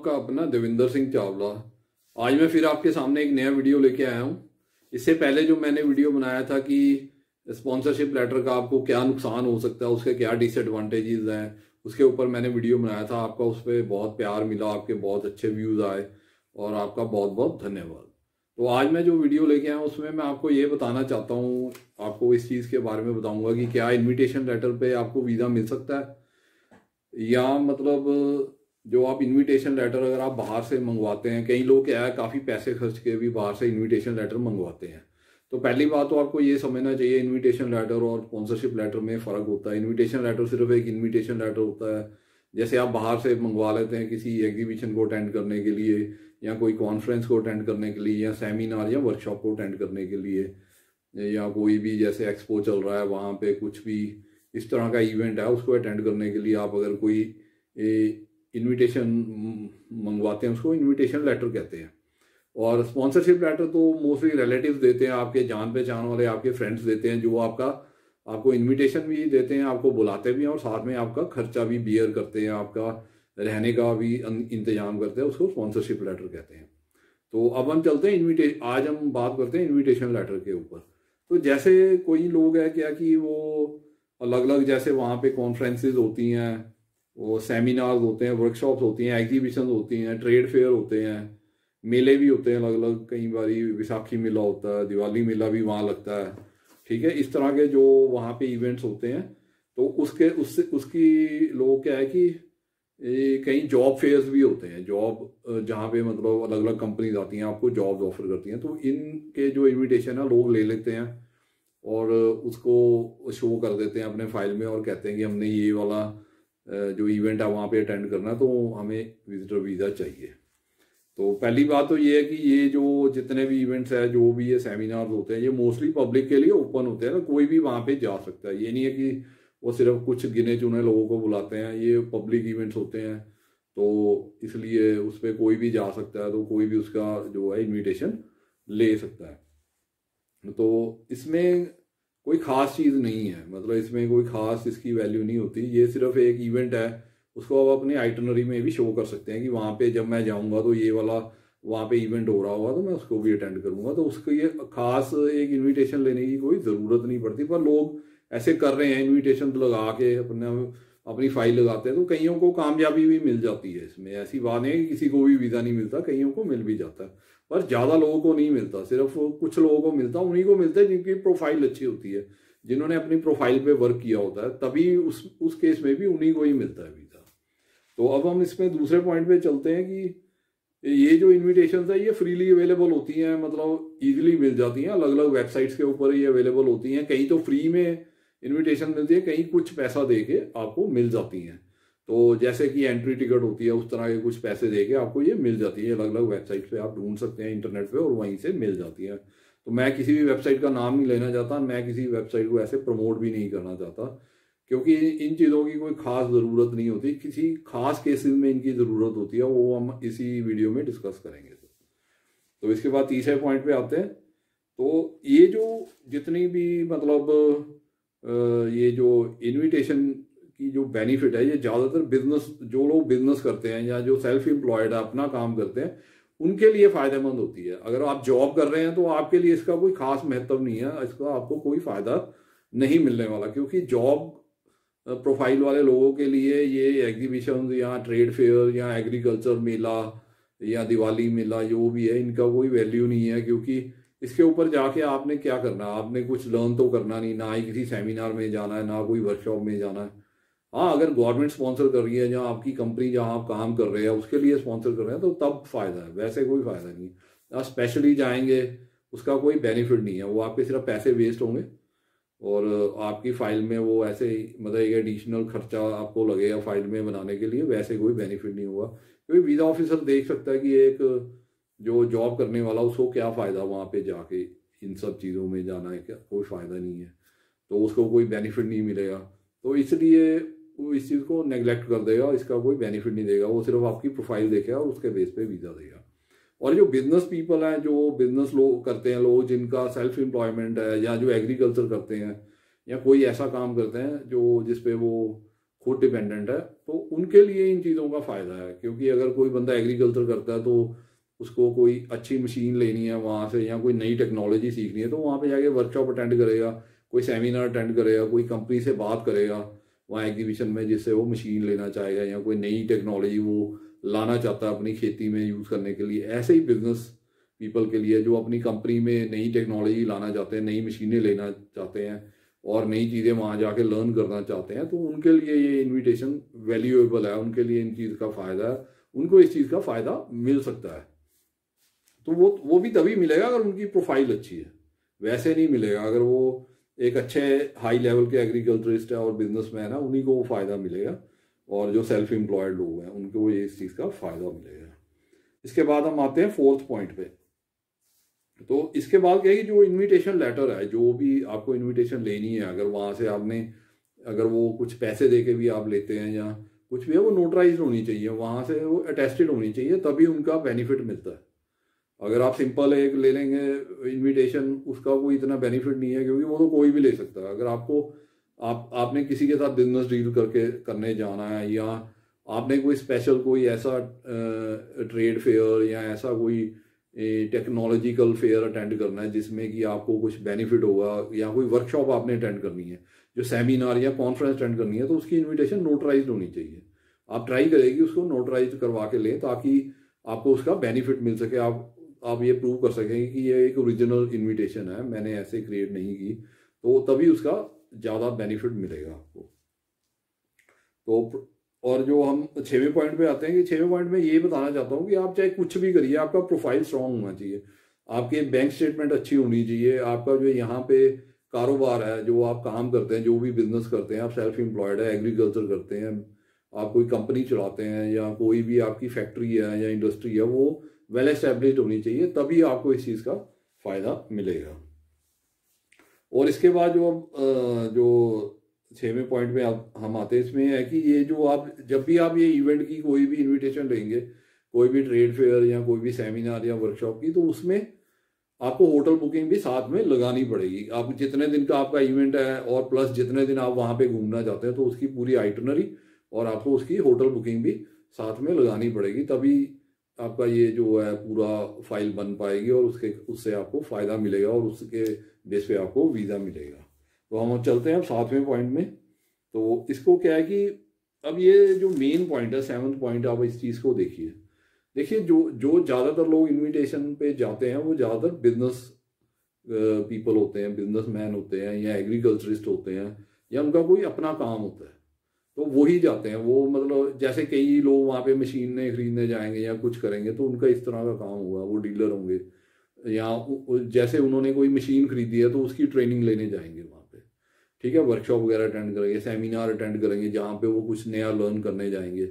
आपका अपना देविंदर सिंह चावला। आज मैं फिर आपके सामने एक नया वीडियो लेके आया हूँ। इससे पहले जो मैंने वीडियो बनाया था कि स्पॉन्सरशिप लेटर का आपको क्या नुकसान हो सकता है, उसके क्या डिसएडवांटेजेस हैं, उसके ऊपर मैंने वीडियो बनाया था। आपका उस पर बहुत प्यार मिला, आपके बहुत अच्छे व्यूज़ आए और आपका बहुत बहुत धन्यवाद। तो आज मैं जो वीडियो लेके आया हूँ उसमें मैं आपको ये बताना चाहता हूँ, आपको इस चीज़ के बारे में बताऊँगा कि क्या इन्विटेशन लेटर पे आपको वीज़ा मिल सकता है, या मतलब जो आप इनविटेशन लेटर अगर आप बाहर से मंगवाते हैं, कई लोग क्या है काफ़ी पैसे खर्च के भी बाहर से इनविटेशन लेटर मंगवाते हैं। तो पहली बात तो आपको ये समझना चाहिए, इनविटेशन लेटर और स्पॉन्सरशिप लेटर में फ़र्क होता है। इनविटेशन लेटर सिर्फ एक इनविटेशन लेटर होता है, जैसे आप बाहर से मंगवा लेते हैं किसी एग्जीबिशन को अटेंड करने के लिए, या कोई कॉन्फ्रेंस को अटेंड करने के लिए, या सेमिनार या वर्कशॉप को अटेंड करने के लिए, या कोई भी जैसे एक्सपो चल रहा है वहाँ पे कुछ भी इस तरह का इवेंट है उसको अटेंड करने के लिए आप अगर कोई इनविटेशन मंगवाते हैं उसको इनविटेशन लेटर कहते हैं। और स्पॉन्सरशिप लेटर तो मोस्टली रिलेटिव्स देते हैं, आपके जान पहचान वाले आपके फ्रेंड्स देते हैं, जो आपको इनविटेशन भी देते हैं, आपको बुलाते भी हैं और साथ में आपका खर्चा भी बियर करते हैं, आपका रहने का भी इंतजाम करते हैं, उसको स्पॉन्सरशिप लेटर कहते हैं। तो अब हम चलते हैं आज हम बात करते हैं इनविटेशन लेटर के ऊपर। तो जैसे कोई लोग है क्या कि वो अलग अलग, जैसे वहाँ पे कॉन्फ्रेंसेज होती हैं, वो सेमिनार्स होते हैं, वर्कशॉप्स होती हैं, एग्जीबिशन होती हैं, ट्रेड फेयर होते हैं, मेले भी होते हैं अलग अलग। कई बारी विसाखी मेला होता है, दिवाली मेला भी वहाँ लगता है, ठीक है। इस तरह के जो वहाँ पे इवेंट्स होते हैं, तो उसकी लोग क्या है कि कई जॉब फेयर्स भी होते हैं, जॉब जहाँ पे मतलब अलग अलग कंपनीज आती हैं, आपको जॉब ऑफर करती हैं। तो इनके जो इनविटेशन है लोग ले लेते हैं और उसको शो कर देते हैं अपने फाइल में और कहते हैं कि हमने ये वाला जो इवेंट है वहाँ पे अटेंड करना है, तो हमें विजिटर वीज़ा चाहिए। तो पहली बात तो ये है कि ये जो जितने भी इवेंट्स है, जो भी ये सेमिनार्स होते हैं, ये मोस्टली पब्लिक के लिए ओपन होते हैं ना, कोई भी वहाँ पे जा सकता है। ये नहीं है कि वो सिर्फ कुछ गिने चुने लोगों को बुलाते हैं, ये पब्लिक इवेंट्स होते हैं, तो इसलिए उस पर कोई भी जा सकता है, तो कोई भी उसका जो है इन्विटेशन ले सकता है। तो इसमें कोई ख़ास चीज़ नहीं है, मतलब इसमें कोई ख़ास इसकी वैल्यू नहीं होती। ये सिर्फ एक इवेंट है, उसको आप अपने आइटनरी में भी शो कर सकते हैं कि वहाँ पे जब मैं जाऊँगा तो ये वाला वहाँ पे इवेंट हो रहा होगा तो मैं उसको भी अटेंड करूँगा। तो उसको ये ख़ास एक इनविटेशन लेने की कोई ज़रूरत नहीं पड़ती, पर लोग ऐसे कर रहे हैं, इन्विटेशन लगा के अपनी फाइल लगाते हैं। तो कईयों को कामयाबी भी मिल जाती है इसमें, ऐसी बात नहीं है कि किसी को भी वीज़ा नहीं मिलता, कईयों को मिल भी जाता है, पर ज़्यादा लोगों को नहीं मिलता, सिर्फ कुछ लोगों को मिलता। उन्हीं को मिलता है जिनकी प्रोफाइल अच्छी होती है, जिन्होंने अपनी प्रोफाइल पे वर्क किया होता है, तभी उस केस में भी उन्हीं को ही मिलता है वीज़ा। तो अब हम इसमें दूसरे पॉइंट पे चलते हैं कि ये जो इन्विटेशन है ये फ्रीली अवेलेबल होती हैं, मतलब ईजिली मिल जाती हैं, अलग अलग वेबसाइट्स के ऊपर ये अवेलेबल होती हैं। कहीं तो फ्री में इन्विटेशन मिलती है, कहीं कुछ पैसा दे के आपको मिल जाती हैं। तो जैसे कि एंट्री टिकट होती है, उस तरह के कुछ पैसे दे के आपको ये मिल जाती है। अलग अलग वेबसाइट पे आप ढूंढ सकते हैं इंटरनेट पे और वहीं से मिल जाती है। तो मैं किसी भी वेबसाइट का नाम नहीं लेना चाहता, मैं किसी वेबसाइट को ऐसे प्रमोट भी नहीं करना चाहता, क्योंकि इन चीज़ों की कोई खास ज़रूरत नहीं होती। किसी खास केसेस में इनकी ज़रूरत होती है, वो हम इसी वीडियो में डिस्कस करेंगे। तो इसके बाद तीसरे पॉइंट पे आते हैं। तो ये जो जितनी भी मतलब ये जो इनविटेशन की जो बेनिफिट है, ये ज़्यादातर जो लोग बिजनेस करते हैं या जो सेल्फ एम्प्लॉयड है, अपना काम करते हैं, उनके लिए फ़ायदेमंद होती है। अगर आप जॉब कर रहे हैं तो आपके लिए इसका कोई खास महत्व नहीं है, इसका आपको कोई फ़ायदा नहीं मिलने वाला, क्योंकि जॉब प्रोफाइल वाले लोगों के लिए ये एग्जीबिशन या ट्रेड फेयर या एग्रीकल्चर मेला या दिवाली मेला जो भी है, इनका कोई वैल्यू नहीं है, क्योंकि इसके ऊपर जाके आपने क्या करना है, आपने कुछ लर्न तो करना नहीं, ना ही किसी सेमिनार में जाना है, ना कोई वर्कशॉप में जाना है। हाँ, अगर गवर्नमेंट स्पॉन्सर कर रही है, जहाँ आपकी कंपनी जहाँ आप काम कर रहे हैं उसके लिए स्पॉन्सर कर रहे हैं, तो तब फायदा है, वैसे कोई फायदा नहीं। आप स्पेशली जाएंगे उसका कोई बेनिफिट नहीं है, वो आपके सिर्फ पैसे वेस्ट होंगे और आपकी फाइल में वो ऐसे ही मतलब एक एडिशनल खर्चा आपको लगेगा फाइल में बनाने के लिए, वैसे कोई बेनिफिट नहीं होगा। क्योंकि वीज़ा ऑफिसर देख सकता है कि एक जो जॉब करने वाला उसको क्या फ़ायदा वहाँ पे जाके इन सब चीज़ों में जाना है, क्या कोई फ़ायदा नहीं है, तो उसको कोई बेनिफिट नहीं मिलेगा। तो इसलिए वो इस चीज़ को नेग्लेक्ट कर देगा, इसका कोई बेनिफिट नहीं देगा, वो सिर्फ आपकी प्रोफाइल देखेगा और उसके बेस पे वीज़ा देगा। और जो बिजनेस पीपल हैं, जो बिजनेस लोग करते हैं, लोग जिनका सेल्फ एम्प्लॉयमेंट है, या जो एग्रीकल्चर करते हैं या कोई ऐसा काम करते हैं जो जिस पे वो खुद डिपेंडेंट है, तो उनके लिए इन चीज़ों का फ़ायदा है। क्योंकि अगर कोई बंदा एग्रीकल्चर करता है तो उसको कोई अच्छी मशीन लेनी है वहाँ से, या कोई नई टेक्नोलॉजी सीखनी है, तो वहाँ पे जाके वर्कशॉप अटेंड करेगा, कोई सेमिनार अटेंड करेगा, कोई कंपनी से बात करेगा वहाँ एग्जीबिशन में, जिससे वो मशीन लेना चाहेगा या कोई नई टेक्नोलॉजी वो लाना चाहता है अपनी खेती में यूज़ करने के लिए। ऐसे ही बिजनेस पीपल के लिए जो अपनी कंपनी में नई टेक्नोलॉजी लाना चाहते हैं, नई मशीनें लेना चाहते हैं और नई चीज़ें वहाँ जाके लर्न करना चाहते हैं, तो उनके लिए ये इनविटेशन वैल्यूएबल है, उनके लिए इन चीज़ का फ़ायदा है, उनको इस चीज़ का फ़ायदा मिल सकता है। तो वो भी तभी मिलेगा अगर उनकी प्रोफाइल अच्छी है, वैसे नहीं मिलेगा। अगर वो एक अच्छे हाई लेवल के एग्रीकल्चरिस्ट है और बिजनेसमैन है, उन्हीं को वो फ़ायदा मिलेगा, और जो सेल्फ एम्प्लॉयड लोग हैं उनको ये इस चीज़ का फ़ायदा मिलेगा। इसके बाद हम आते हैं फोर्थ पॉइंट पे। तो इसके बाद क्या है कि जो इनविटेशन लेटर है, जो भी आपको इनविटेशन लेनी है, अगर वहाँ से आपने, अगर वो कुछ पैसे दे के भी आप लेते हैं या कुछ भी है, वो नोटराइज होनी चाहिए, वहाँ से वो अटेस्टेड होनी चाहिए, तभी उनका बेनिफिट मिलता है। अगर आप सिंपल एक ले लेंगे इनविटेशन, उसका कोई इतना बेनिफिट नहीं है, क्योंकि वो तो कोई भी ले सकता है। अगर आपको आपने किसी के साथ बिजनेस डील करने जाना है, या आपने कोई स्पेशल कोई ऐसा ट्रेड फेयर या ऐसा कोई टेक्नोलॉजिकल फेयर अटेंड करना है जिसमें कि आपको कुछ बेनिफिट होगा, या कोई वर्कशॉप आपने अटेंड करनी है, जो सेमिनार या कॉन्फ्रेंस अटेंड करनी है, तो उसकी इनविटेशन नोटराइज होनी चाहिए। आप ट्राई करेगी उसको नोटराइज करवा के लें, ताकि आपको उसका बेनिफिट मिल सके, आप ये प्रूव कर सकेंगे कि ये एक ओरिजिनल इनविटेशन है, मैंने ऐसे क्रिएट नहीं की, तो तभी उसका ज़्यादा बेनिफिट मिलेगा आपको। तो और जो हम 6वें पॉइंट पे आते हैं, कि 6वें पॉइंट में ये बताना चाहता हूँ कि आप चाहे कुछ भी करिए, आपका प्रोफाइल स्ट्रांग होना चाहिए, आपकी बैंक स्टेटमेंट अच्छी होनी चाहिए, आपका जो यहाँ पे कारोबार है, जो आप काम करते हैं, जो भी बिजनेस करते हैं, आप सेल्फ एम्प्लॉयड है, एग्रीकल्चर करते हैं, आप कोई कंपनी चलाते हैं, या कोई भी आपकी फैक्ट्री है या इंडस्ट्री है, वो वेल एस्टेब्लिश्ड होनी चाहिए, तभी आपको इस चीज़ का फ़ायदा मिलेगा। और इसके बाद जो 6वें पॉइंट में हम आते हैं, इसमें है कि ये जो आप जब भी आप ये इवेंट की कोई भी इनविटेशन लेंगे, कोई भी ट्रेड फेयर या कोई भी सेमिनार या वर्कशॉप की, तो उसमें आपको होटल बुकिंग भी साथ में लगानी पड़ेगी। आप जितने दिन का आपका इवेंट है और प्लस जितने दिन आप वहाँ पे घूमना चाहते हैं, तो उसकी पूरी आइटनरी और आपको उसकी होटल बुकिंग भी साथ में लगानी पड़ेगी, तभी आपका ये जो है पूरा फाइल बन पाएगी और उससे आपको फ़ायदा मिलेगा, और उसके बेस पे आपको वीज़ा मिलेगा। तो हम चलते हैं अब 7वें पॉइंट में। तो इसको क्या है कि अब ये जो मेन पॉइंट है, 7th पॉइंट, आप इस चीज़ को देखिए। जो ज़्यादातर लोग इनविटेशन पे जाते हैं, वो ज़्यादातर बिजनेस पीपल होते हैं, बिजनेसमैन होते हैं, या एग्रीकल्चरिस्ट होते हैं, या उनका कोई अपना काम होता है, तो वही जाते हैं। वो मतलब जैसे कई लोग वहाँ पे मशीनें खरीदने जाएंगे या कुछ करेंगे, तो उनका इस तरह का काम होगा, वो डीलर होंगे, या जैसे उन्होंने कोई मशीन खरीदी है तो उसकी ट्रेनिंग लेने जाएंगे वहाँ पे, ठीक है, वर्कशॉप वगैरह अटेंड करेंगे, सेमिनार अटेंड करेंगे, जहाँ पे वो कुछ नया लर्न करने जाएंगे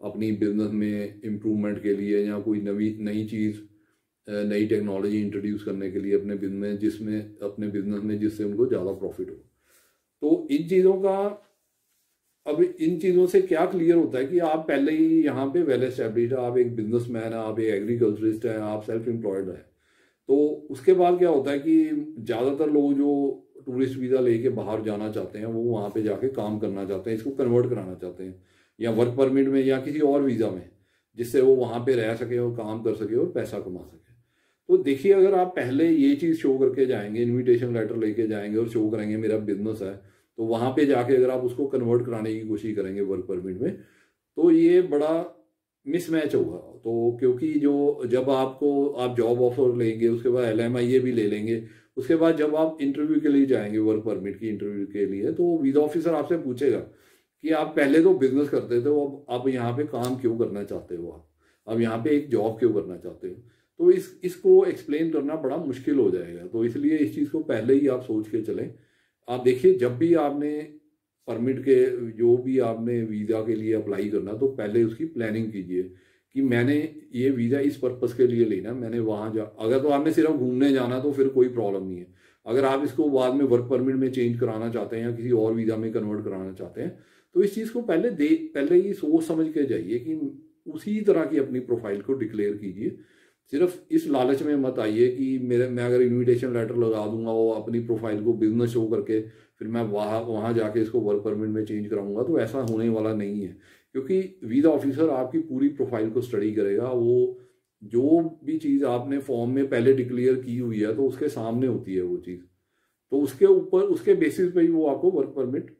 अपनी बिजनेस में इम्प्रूवमेंट के लिए, या कोई नई चीज़, नई टेक्नोलॉजी इंट्रोड्यूस करने के लिए अपने बिजनेस में जिससे उनको ज़्यादा प्रॉफिट हो। तो इन चीज़ों से क्या क्लियर होता है कि आप पहले ही यहाँ पे वेल एस्टेब्लिश्ड है, आप एक बिजनेसमैन है, आप एक एग्रीकल्चरिस्ट है, आप सेल्फ एम्प्लॉयड है। तो उसके बाद क्या होता है कि ज़्यादातर लोग जो टूरिस्ट वीज़ा लेके बाहर जाना चाहते हैं, वो वहाँ पे जाके काम करना चाहते हैं, इसको कन्वर्ट कराना चाहते हैं, या वर्क परमिट में या किसी और वीज़ा में, जिससे वो वहाँ पे रह सके और काम कर सके और पैसा कमा सके। तो देखिए, अगर आप पहले ये चीज़ शो करके जाएंगे, इन्विटेशन लेटर लेके जाएंगे और शो करेंगे मेरा बिजनेस है, तो वहाँ पे जाके अगर आप उसको कन्वर्ट कराने की कोशिश करेंगे वर्क परमिट में, तो ये बड़ा मिसमैच होगा। तो क्योंकि जब आप जॉब ऑफर लेंगे, उसके बाद LMIA भी ले लेंगे, उसके बाद जब आप इंटरव्यू के लिए जाएंगे, वर्क परमिट की इंटरव्यू के लिए, तो वीज़ा ऑफिसर आपसे पूछेगा कि आप पहले तो बिजनेस करते थे, अब आप यहाँ पे काम क्यों करना चाहते हो, आप यहाँ पे एक जॉब क्यों करना चाहते हो। तो इसको एक्सप्लेन करना बड़ा मुश्किल हो जाएगा। तो इसलिए इस चीज़ को पहले ही आप सोच के चलें। आप देखिए, जब भी आपने परमिट के जो भी आपने वीज़ा के लिए अप्लाई करना, तो पहले उसकी प्लानिंग कीजिए कि मैंने ये वीज़ा इस पर्पस के लिए लेना, मैंने अगर तो आपने सिर्फ घूमने जाना तो फिर कोई प्रॉब्लम नहीं है। अगर आप इसको बाद में वर्क परमिट में चेंज कराना चाहते हैं या किसी और वीज़ा में कन्वर्ट कराना चाहते हैं, तो इस चीज़ को पहले ही सोच समझ के जाइए कि उसी तरह की अपनी प्रोफाइल को डिक्लेयर कीजिए, सिर्फ इस लालच में मत आइए कि मैं अगर इनविटेशन लेटर लगा दूंगा वो अपनी प्रोफाइल को बिजनेस शो करके फिर मैं वहाँ जाके इसको वर्क परमिट में चेंज कराऊंगा, तो ऐसा होने वाला नहीं है। क्योंकि वीज़ा ऑफिसर आपकी पूरी प्रोफाइल को स्टडी करेगा, वो जो भी चीज़ आपने फॉर्म में पहले डिक्लेयर की हुई है तो उसके सामने होती है वो चीज़, तो उसके ऊपर उसके बेसिस पे ही वो आपको वर्क परमिट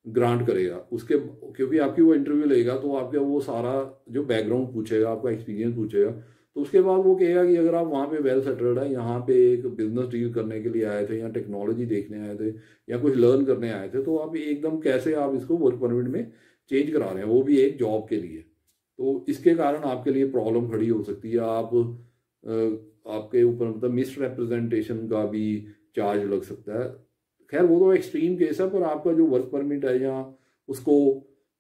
ग्रांट करेगा। उसके क्योंकि आपकी वो इंटरव्यू लेगा तो आपका वो सारा जो बैकग्राउंड पूछेगा, आपका एक्सपीरियंस पूछेगा, तो उसके बाद वो कहेगा कि अगर आप वहाँ पे वेल सेटल्ड है, यहाँ पे एक बिजनेस डील करने के लिए आए थे या टेक्नोलॉजी देखने आए थे या कुछ लर्न करने आए थे, तो आप एकदम कैसे आप इसको वर्क परमिट में चेंज करा रहे हैं, वो भी एक जॉब के लिए। तो इसके कारण आपके लिए प्रॉब्लम खड़ी हो सकती है। आपके ऊपर मतलब मिस रिप्रेजेंटेशन का भी चार्ज लग सकता है। खैर वो तो एक्सट्रीम केस है, पर आपका जो वर्क परमिट है या उसको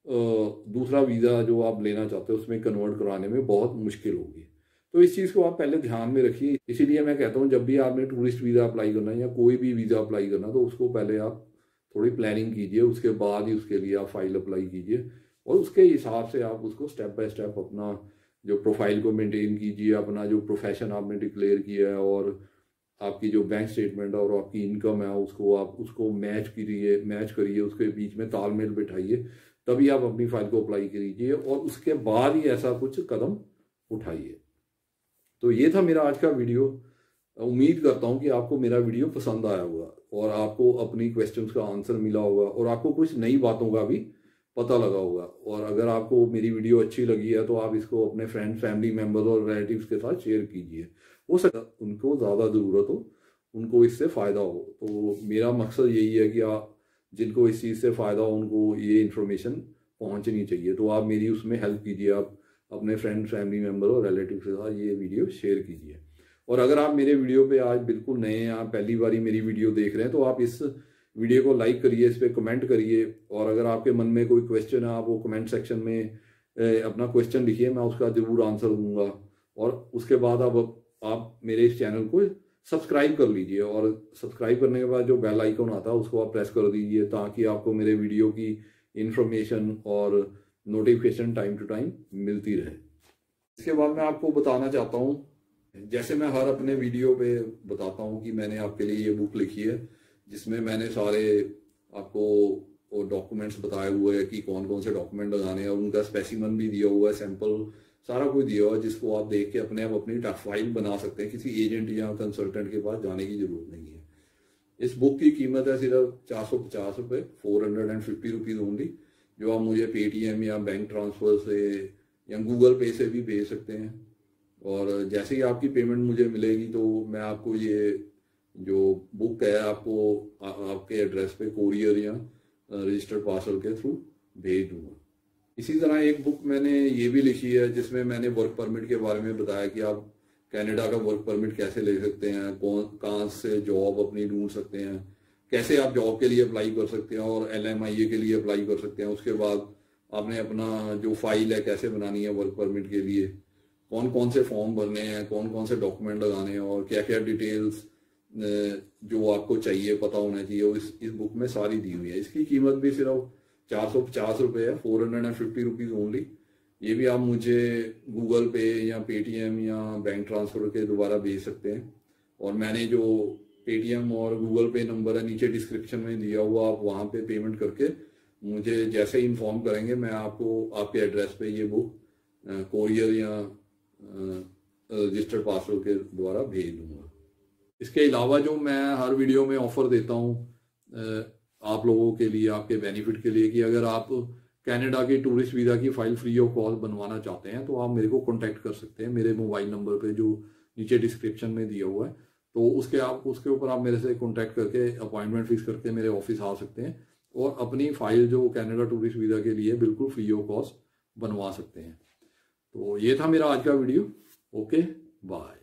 दूसरा वीज़ा जो आप लेना चाहते हो उसमें कन्वर्ट कराने में बहुत मुश्किल होगी। तो इस चीज़ को आप पहले ध्यान में रखिए। इसीलिए मैं कहता हूँ जब भी आपने टूरिस्ट वीज़ा अप्लाई करना है या कोई भी वीज़ा अप्लाई करना, तो उसको पहले आप थोड़ी प्लानिंग कीजिए, उसके बाद ही उसके लिए आप फाइल अप्लाई कीजिए और उसके हिसाब से आप उसको स्टेप बाय स्टेप अपना जो प्रोफाइल को मेंटेन कीजिए, अपना जो प्रोफेशन आपने डिक्लेयर किया है और आपकी जो बैंक स्टेटमेंट और आपकी इनकम है उसको मैच करिए, उसके बीच में तालमेल बिठाइए, तभी आप अपनी फाइल को अप्लाई कीजिए और उसके बाद ही ऐसा कुछ कदम उठाइए। तो ये था मेरा आज का वीडियो। उम्मीद करता हूँ कि आपको मेरा वीडियो पसंद आया होगा और आपको अपनी क्वेश्चंस का आंसर मिला होगा और आपको कुछ नई बातों का भी पता लगा होगा। और अगर आपको मेरी वीडियो अच्छी लगी है तो आप इसको अपने फ्रेंड, फैमिली मेम्बर और रिलेटिव्स के साथ शेयर कीजिए। हो सकता है उनको ज़्यादा ज़रूरत हो, उनको इससे फ़ायदा हो। तो मेरा मकसद यही है कि आप जिनको इस चीज़ से फ़ायदा हो उनको ये इन्फॉर्मेशन पहुँचनी चाहिए। तो आप मेरी उसमें हेल्प कीजिए, आप अपने फ्रेंड, फैमिली मेम्बर और रिलेटिव के साथ ये वीडियो शेयर कीजिए। और अगर आप मेरे वीडियो पे आज बिल्कुल नए हैं, आप पहली बार ही मेरी वीडियो देख रहे हैं, तो आप इस वीडियो को लाइक करिए, इस पर कमेंट करिए और अगर आपके मन में कोई क्वेश्चन है आप वो कमेंट सेक्शन में अपना क्वेश्चन लिखिए, मैं उसका ज़रूर आंसर दूंगा। और उसके बाद आप मेरे इस चैनल को सब्सक्राइब कर लीजिए और सब्सक्राइब करने के बाद जो बेल आइकन आता है उसको आप प्रेस कर दीजिए ताकि आपको मेरे वीडियो की इंफॉर्मेशन और नोटिफिकेशन टाइम टू टाइम मिलती रहे। इसके बाद मैं आपको बताना चाहता हूँ, जैसे मैं हर अपने वीडियो पे बताता हूँ कि मैंने आपके लिए ये बुक लिखी है जिसमें मैंने सारे आपको डॉक्यूमेंट्स बताए हुए हैं कि कौन कौन से डॉक्यूमेंट लगाने हैं और उनका स्पेसिमन भी दिया हुआ है, सैंपल सारा कुछ दिया हुआ है जिसको आप देख के अपने आप अपनी फाइल बना सकते हैं। किसी एजेंट या कंसल्टेंट के पास जाने की जरूरत नहीं है। इस बुक की कीमत है सिर्फ 450 रुपये, 450 रुपीज़ ओनली, जो आप मुझे पेटीएम या बैंक ट्रांसफ़र से या गूगल पे से भी भेज सकते हैं। और जैसे ही आपकी पेमेंट मुझे मिलेगी तो मैं आपको ये जो बुक है आपको आपके एड्रेस पे कोरियर या रजिस्टर्ड पार्सल के थ्रू भेज दूंगा। इसी तरह एक बुक मैंने ये भी लिखी है जिसमें मैंने वर्क परमिट के बारे में बताया कि आप कनाडा का वर्क परमिट कैसे ले सकते हैं, कहाँ से जॉब अपनी ढूंढ सकते हैं, कैसे आप जॉब के लिए अप्लाई कर सकते हैं और LMIA के लिए अप्लाई कर सकते हैं। उसके बाद आपने अपना जो फाइल है कैसे बनानी है वर्क परमिट के लिए, कौन कौन से फॉर्म भरने हैं, कौन कौन से डॉक्यूमेंट लगाने हैं और क्या क्या डिटेल्स जो आपको चाहिए पता होना चाहिए, इस बुक में सारी दी हुई है। इसकी कीमत भी सिर्फ 450 रुपये है, 450 रुपीज़ ओनली। ये भी आप मुझे गूगल पे या पेटीएम या बैंक ट्रांसफ़र के द्वारा भेज सकते हैं। और मैंने जो पेटीएम और गूगल पे नंबर है नीचे डिस्क्रिप्शन में दिया हुआ, आप वहाँ पे पेमेंट करके मुझे जैसे ही इन्फॉर्म करेंगे मैं आपको आपके एड्रेस पे ये बुक कोरियर या रजिस्टर्ड पार्सल के द्वारा भेज दूंगा। इसके अलावा जो मैं हर वीडियो में ऑफर देता हूँ आप लोगों के लिए, आपके बेनिफिट के लिए, कि अगर आप कनाडा की टूरिस्ट वीज़ा की फ़ाइल फ्री ऑफ कॉस्ट बनवाना चाहते हैं तो आप मेरे को कॉन्टैक्ट कर सकते हैं मेरे मोबाइल नंबर पे जो नीचे डिस्क्रिप्शन में दिया हुआ है। तो उसके ऊपर आप मेरे से कॉन्टैक्ट करके अपॉइंटमेंट फिक्स करके मेरे ऑफिस आ सकते हैं और अपनी फ़ाइल जो कनाडा टूरिस्ट वीज़ा के लिए बिल्कुल फ्री ऑफ कॉस्ट बनवा सकते हैं। तो ये था मेरा आज का वीडियो। Okay, bye.